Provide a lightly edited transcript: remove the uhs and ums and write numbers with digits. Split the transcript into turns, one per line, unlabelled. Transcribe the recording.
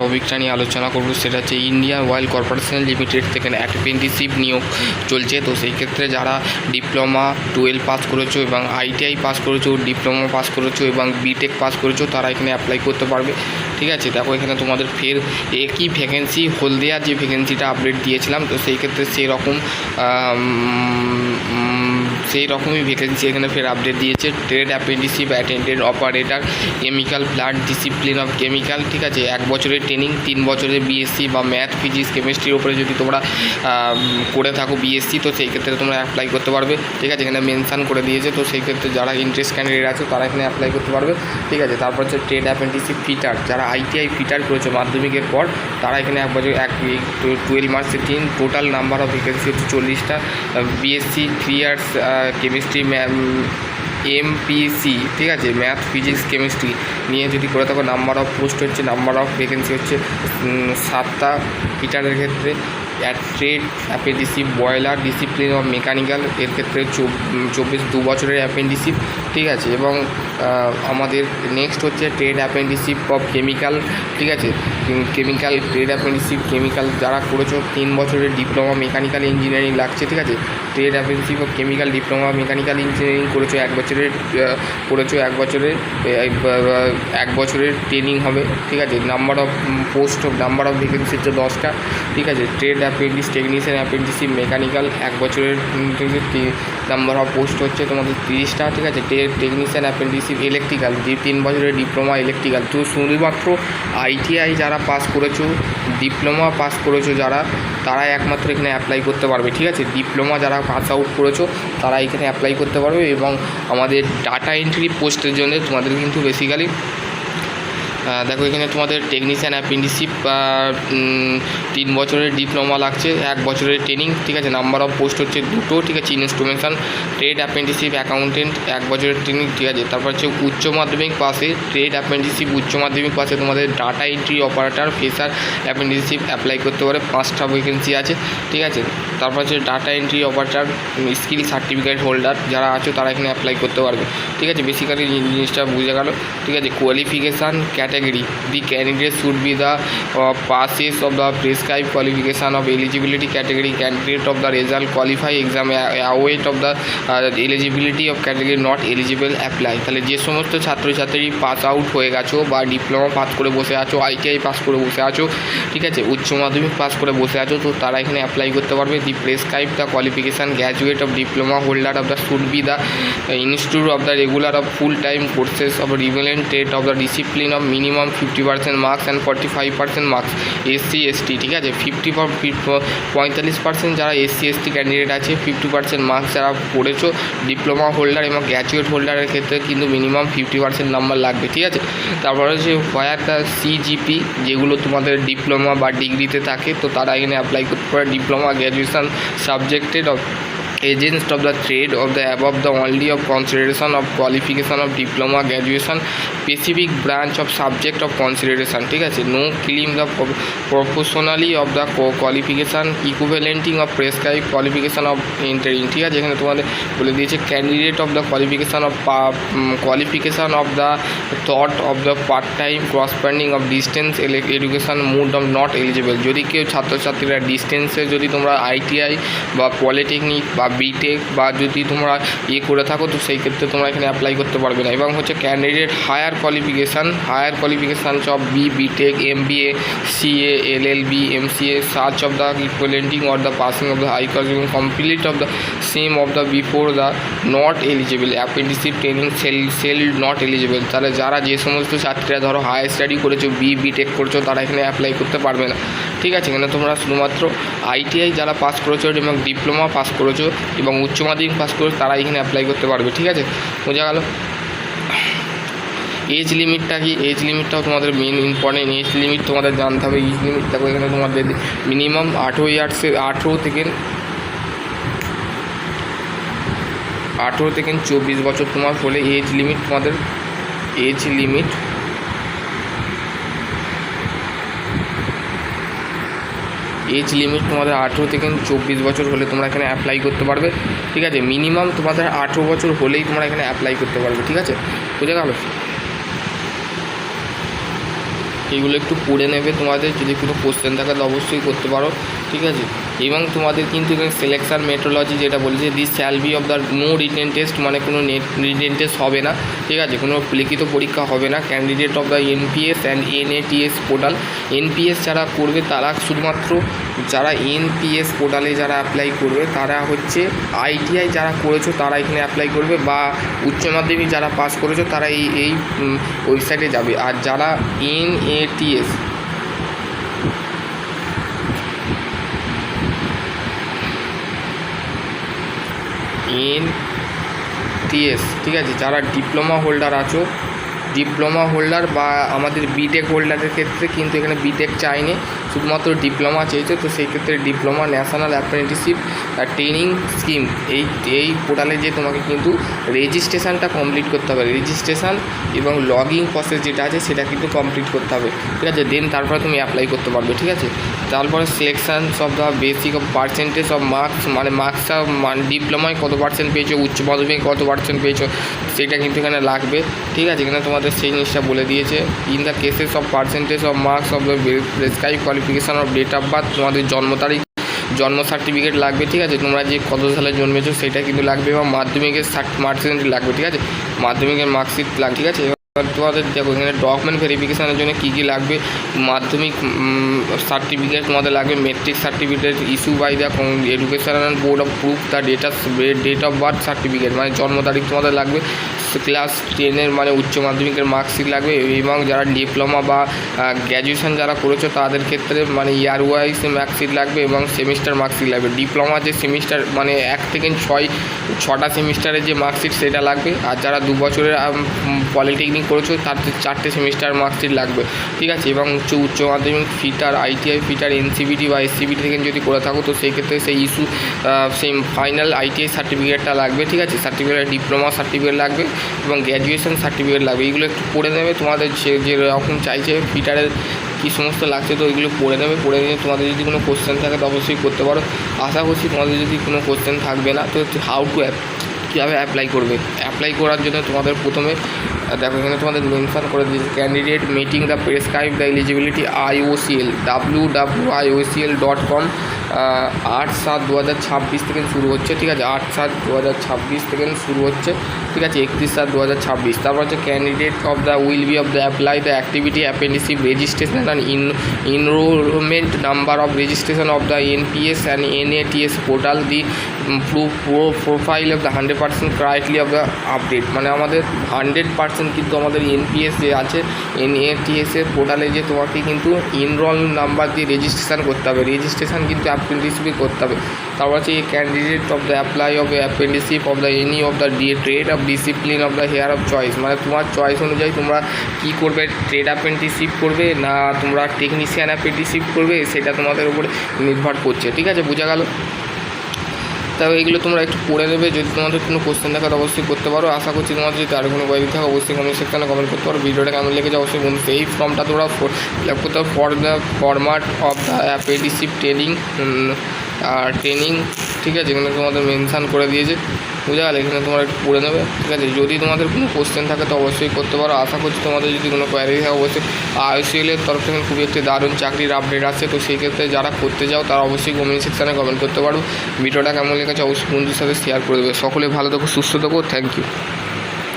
টপিকটা নিয়ে আলোচনা করব, সেটা হচ্ছে ইন্ডিয়ান অয়েল কর্পোরেশন লিমিটেড থেকে অ্যাপ্রেন্টিসশিপ নিয়োগ চলছে। তো সেই ক্ষেত্রে যারা ডিপ্লোমা 12 পাস করেছো এবং আইটিআই পাস করেছো, ডিপ্লোমা পাস করেছো এবং বিটেক পাস করেছো, তারা এখানে অ্যাপ্লাই করতে পারবে। ঠিক আছে, দেখো এখানে তোমাদের ফের একই ভ্যাকেন্সি, হলদিয়ার যে ভ্যাকেন্সিটা আপডেট দিয়েছিলাম, তো সেই ক্ষেত্রে সেই রকমই ভ্যাকেন্সি এখানে ফের আপডেট দিয়েছে। Trade apprenticeship attendant operator chemical plant discipline of chemical. ঠিক আছে, 1 বছরের ট্রেনিং, 3 বছরের বিএসসি বা ম্যাথ ফিজিক্স কেমিস্ট্রির উপরে যদি তোমরা করে থাকো বিএসসি, তো সেই ক্ষেত্রে তোমরা অ্যাপ্লাই করতে পারবে। ঠিক আছে, এখানে মেনশান করে দিয়েছে, তো সেই ক্ষেত্রে যারা ইন্টারেস্ট ক্যান্ডিডেট আছে তারা এখানে অ্যাপ্লাই করতে পারবে। ঠিক আছে, তারপর হচ্ছে ট্রেড অ্যাপ্রেন্টিসশিপ ফিটার, যারা আইটিআই ফিটার করেছে মাধ্যমিকের পর, তারা এখানে 1 বছর 12 মার্কসের 3, টোটাল নাম্বার অফ ভ্যাকেন্সি হচ্ছে 40টা। বিএসসি 3 ইয়ার্স কেমিস্ট্রি এমপিসি, ঠিক আছে, ম্যাথ ফিজিক্স কেমিস্ট্রি নিয়ে যদি করে থাকো, নাম্বার অফ পোস্ট হচ্ছে, নাম্বার অফ ভ্যাকেন্সি হচ্ছে 7টা ফিটারের ক্ষেত্রে। Trade apprenticeship boiler discipline of mechanical, এর ক্ষেত্রে 2 বছরের অ্যাপ্রেন্টিসশিপ। ঠিক আছে, এবং আমাদের নেক্সট হচ্ছে ট্রেড অ্যাপ্রেন্টিসশিপ অফ কেমিক্যাল। ঠিক আছে, কেমিক্যাল ট্রেড অ্যাপ্রেন্টিসশিপ কেমিক্যাল যারা করেছো, 3 বছরের ডিপ্লোমা মেকানিক্যাল ইঞ্জিনিয়ারিং লাগছে। ঠিক আছে, trade apprenticeship of chemical diploma mechanical engineering করেছো, 1 বছরের করেছো, 1 বছরের ট্রেনিং হবে। ঠিক আছে, নাম্বার অফ ভ্যাকেন্সি হচ্ছে 10টা। ঠিক আছে, trade apprentice technician apprenticeship mechanical 1 বছরের নাম্বার অফ পোস্ট হচ্ছে তোমাদের 30টা। ঠিক আছে, ট্রেড টেকনিশিয়ান অ্যাপ্রেন্টিসশিপ ইলেকট্রিক্যাল, 3 বছরের ডিপ্লোমা ইলেকট্রিক্যাল। তো শুধুমাত্র আইটিআই যারা পাস করেছো, ডিপ্লোমা পাস করেছো যারা, তারাই একমাত্র এখানে অ্যাপ্লাই করতে পারবে। ঠিক আছে, ডিপ্লোমা যারা পাস আউট করেছো তারা এখানে অ্যাপ্লাই করতে পারবে। এবং আমাদের ডাটা এন্ট্রি পোস্টের জন্য তোমাদের কিন্তু বেসিক্যালি দেখো এখানে তোমাদের টেকনিশিয়ান অ্যাপ্রেন্টিসশিপ 3 বছরের ডিপ্লোমা লাগছে, 1 বছরের ট্রেনিং। ঠিক আছে, নাম্বার অফ পোস্ট হচ্ছে 2টো। ঠিক আছে, ইনস্ট্রুমেশন ট্রেড অ্যাপ্রেন্টিসশিপ অ্যাকাউন্টেন্ট 1 বছরের ট্রেনিং। ঠিক আছে, তারপর হচ্ছে উচ্চ মাধ্যমিক পাশে ট্রেড অ্যাপ্রেন্টিসশিপ উচ্চ মাধ্যমিক পাশে তোমাদের data entry operator fresher apprenticeship apply করতে পারে, 5টা ভ্যাকেন্সি আছে। ঠিক আছে, তারপর হচ্ছে data entry operator skill certificate holder যারা আছে তারা এখানে অ্যাপ্লাই করতে পারবে। ঠিক আছে, বেসিক্যালি জিনিসটা বুঝে গেল। ঠিক আছে, qualification category, the candidate should be the passes of the prescribed qualification of eligibility category, candidate of the result qualify exam await of the eligibility of category not eligible apply। তাহলে যে সমস্ত ছাত্রছাত্রী pass out হয়ে গেছো বা diploma pass করে বসে আছো, আইটিআই পাস করে বসে আছো, ঠিক আছে, উচ্চ মাধ্যমিক পাস করে বসে আছো, তো তারা এখানে অ্যাপ্লাই করতে পারবে। The prescribe the qualification graduate of diploma holder of the should be the institute of the regular of full time courses of relevant trade of the discipline of minimum 50% marks and 45% marks SC ST. ঠিক আছে, 45% যারা SC ST candidate আছে, 50% marks যারা পড়েছো diploma holder এবং graduate হোল্ডারের ক্ষেত্রে কিন্তু মিনিমাম 50% নাম্বার লাগবে। ঠিক আছে, তারপরে হচ্ছে হোয়ার দ্য সিজিপি, যেগুলো তোমাদের ডিপ্লোমা বা ডিগ্রিতে থাকে, তো তারা এখানে অ্যাপ্লাই করতে পারে। Diploma graduation subjected of agents of the trade of the above the only of consideration of qualification of diploma graduation specific branch of subject of consideration। ঠিক আছে, no claim the professionally of the qualification equivalenting of prescribed qualification of entering। ঠিক আছে, এখানে তোমাদের বলে দিয়েছে candidate of the qualification of the thought of the part time corresponding of distance education mode of not eligible. যদি কেউ ছাত্রছাত্রীরা ডিস্টেন্সে যদি তোমরা আইটিআই বা পলিটেকনিক বা বিটেক বা যদি তোমরা করে থাকো, তো সেই ক্ষেত্রে তোমরা এখানে অ্যাপ্লাই করতে পারবে না। এবং হচ্ছে candidate higher qualification of BTech MBA CA LLB MCA search of the equivalenting or the passing of the high course এবং complete of the same of the before the not eligible apprenticeship training shall not eligible. তাহলে যারা যে সমস্ত ছাত্রীরা ধরো higher study করেছো, B Tech করছো, তারা এখানে অ্যাপ্লাই করতে পারবে না। ঠিক আছে, এখানে তোমরা শুধুমাত্র আইটিআই যারা পাস করেছো এবং ডিপ্লোমা পাস করেছো এবং উচ্চ মাধ্যমিক পাস করেছো, তারা এখানে অ্যাপ্লাই করতে পারবে। ঠিক আছে, বোঝা গেল। এজ লিমিটটা কি? এজ লিমিটটাও তোমাদের মেন ইম্পর্টেন্ট। এজ লিমিট তোমাদের জানতে হবে। এজ লিমিট দেখো এখানে তোমাদের মিনিমাম 18 ইয়ার্সের 18 থেকে 24 বছর তোমার হলে এজ লিমিট তোমাদের তোমাদের 18 থেকে 24 বছর হলে তোমরা এখানে অ্যাপ্লাই করতে পারবে। ঠিক আছে, মিনিমাম তোমাদের 18 বছর হলেই তোমরা এখানে অ্যাপ্লাই করতে পারবে। ঠিক আছে, বুঝে গেল। সেইগুলো একটু পড়ে নেবে। তোমাদের যদি কোনো কোশ্চেন থাকে তো অবশ্যই করতে পারো, ঠিক আছে। এবং তোমাদের কিন্তু এখানে সিলেকশন মেট্রোলজি যেটা বলছে, this shall be of the no written test, মানে কোনো রিটেন টেস্ট হবে না, ঠিক আছে, কোনো লিখিত পরীক্ষা হবে না। Candidate of the NPS and NATS portal, NPS যারা করবে তারা শুধুমাত্র, যারা এনপিএস পোর্টালে যারা অ্যাপ্লাই করবে তারা হচ্ছে আইটিআই যারা করেছো তারা এখানে অ্যাপ্লাই করবে, বা উচ্চ মাধ্যমিক যারা পাস করেছো তারা এই ওয়েবসাইটে যাবে। আর যারা এনএটিএস ঠিক আছে, যারা ডিপ্লোমা হোল্ডার আছো, ডিপ্লোমা হোল্ডার বা আমাদের বিটেক হোল্ডারের ক্ষেত্রে কিন্তু এখানে বিটেক চাইনি, শুধুমাত্র ডিপ্লোমা চেয়েছে, তো সেই ক্ষেত্রে diploma national apprenticeship training scheme এই পোর্টালে যে তোমাকে কিন্তু রেজিস্ট্রেশনটা কমপ্লিট করতে হবে, রেজিস্ট্রেশন এবং লগইন প্রসেস যেটা আছে সেটা কিন্তু কমপ্লিট করতে হবে, ঠিক আছে। দেন তারপরে তুমি অ্যাপ্লাই করতে পারবে, ঠিক আছে। তারপরে selection of the basic of percentage of marks, মানে মার্কসটা ডিপ্লোমায় কত পার্সেন্ট পেয়েছো, উচ্চ মাধ্যমিক কত পার্সেন্ট পেয়েছো, সেটা কিন্তু এখানে লাগবে, ঠিক আছে। এখানে তোমাদের সেই জিনিসটা বলে দিয়েছে। In the cases of percentage of marks of the prescribe qualification of date of birth, তোমাদের জন্ম তারিখ, জন্ম সার্টিফিকেট লাগবে, ঠিক আছে। তোমরা যে কত সালে জন্মেছো সেটা কিন্তু লাগবে, এবং মাধ্যমিকের মার্কশিট লাগবে, ঠিক আছে, মাধ্যমিকের মার্কশিট লাগবে, ঠিক আছে। তোমাদের দেখো এখানে ডকুমেন্ট ভেরিফিকেশানের জন্য কী কী লাগবে, মাধ্যমিক সার্টিফিকেট তোমাদের লাগবে, matric certificate issue by the educational board of proof the date of birth certificate, মানে জন্ম তারিখ তোমাদের লাগবে, ক্লাস 10 মানে উচ্চ মাধ্যমিকের মার্কশিট লাগবে, এবং যারা ডিপ্লোমা বা গ্র্যাজুয়েশন যারা করেছো তাদের ক্ষেত্রে মানে ইয়ার ওয়াইজ মার্কশিট লাগবে এবং সেমিস্টার মার্কশিট লাগবে। ডিপ্লোমা যে সেমিস্টার মানে 1 থেকে 6টা সেমিস্টারের যে মার্কশিট সেটা লাগবে, আর যারা 2 বছরের পলিটেকনিক করেছো তার 4টে সেমিস্টার মার্কশিট লাগবে, ঠিক আছে। এবং উচ্চ মাধ্যমিক ফিটার, আইটিআই ফিটার, এনসিবিটি বা এসসিবিটি থেকে যদি করে থাকো তো সেই ক্ষেত্রে সেই সেই ফাইনাল আইটিআই সার্টিফিকেটটা লাগবে, ঠিক আছে, সার্টিফিকেট, ডিপ্লোমা সার্টিফিকেট লাগবে এবং গ্র্যাজুয়েশন সার্টিফিকেট লাগবে। এইগুলো একটু পড়ে নেবে, তোমাদের যেরকম চাইছে ফিটারের কী সমস্ত লাগছে তো ওইগুলো পড়ে নেবে, পড়ে নিয়ে তোমাদের যদি কোনো কোশ্চেন থাকে তো অবশ্যই করতে পারো। আশা করছি তোমাদের যদি কোনো কোশ্চেন থাকবে না। তো হাউ টু কীভাবে অ্যাপ্লাই করবে, অ্যাপ্লাই করার জন্য তোমাদের প্রথমে দেখো এখানে তোমাদের মেনশন করে দিয়েছে, candidate meeting the prescribe the eligibility IOCL www.iocl.com 8/7/2026 থেকে শুরু হচ্ছে, ঠিক আছে, 8/7/2026 থেকে শুরু হচ্ছে, ঠিক আছে, 31/7/2026। তারপর হচ্ছে candidate of the will be of the apply the activity apprenticeship registration and enrollment number of registration of the NPS and NATS portal, the profile of the 100% criteria of the update, মানে আমাদের 100% কিন্তু আমাদের NPS যে আছে NATS এর পোর্টালে যে তোমাকে কিন্তু এনরোল নাম্বার দিয়ে রেজিস্ট্রেশন করতে হবে, রেজিস্ট্রেশন কিন্তু অ্যাপেন্ডিসিপে করতে হবে। তারপর হচ্ছে candidate of the apply of apprenticeship of the any of the trade of discipline of the here of choice, মানে তোমার চয়েস অনুযায়ী তোমরা কী করবে, ট্রেড অ্যাপেন্টিসিপ করবে না তোমরা টেকনিশিয়ান অ্যাপেন্টিসিপ করবে, সেটা তোমাদের উপরে নির্ভর করছে, ঠিক আছে, বোঝা গেল। তবে এইগুলো তোমরা একটু পড়ে নেবে, যদি তোমাদের কোনো কোশ্চেন থাকে তো অবশ্যই করতে পারো। আশা করছি তোমাদের যদি আরও কোনো কোয়ারি থাকে অবশ্যই কমেন্ট সেকশনে কমেন্ট করতে পারো। ভিডিওটা কেমন লেগেছে অবশ্যই বন্ধু, এই ফর্মটা তোমরা ফিল আপ করতে হবে for the format of the apprenticeship training, ঠিক আছে, এখানে তোমাদের মেনশান করে দিয়েছে, বুঝা গেল। এখানে তোমরা একটু পড়ে নেবে, ঠিক আছে। যদি তোমাদের কোনো কোশ্চেন থাকে তো অবশ্যই করতে পারো। আশা করছি তোমাদের যদি কোনো কোয়ারি থাকে অবশ্যই IOCL এর তরফ থেকে খুবই একটি দারুণ চাকরির আপডেট আছে, তো সেই ক্ষেত্রে যারা করতে যাও তারা অবশ্যই কমেন্ট সেকশানে কমেন্ট করতে পারো। ভিডিওটা কেমন লেগেছে অবশ্যই বন্ধুদের সাথে শেয়ার করে দেবে। সকলে ভালো থেকো, সুস্থ থেকো, থ্যাংক ইউ।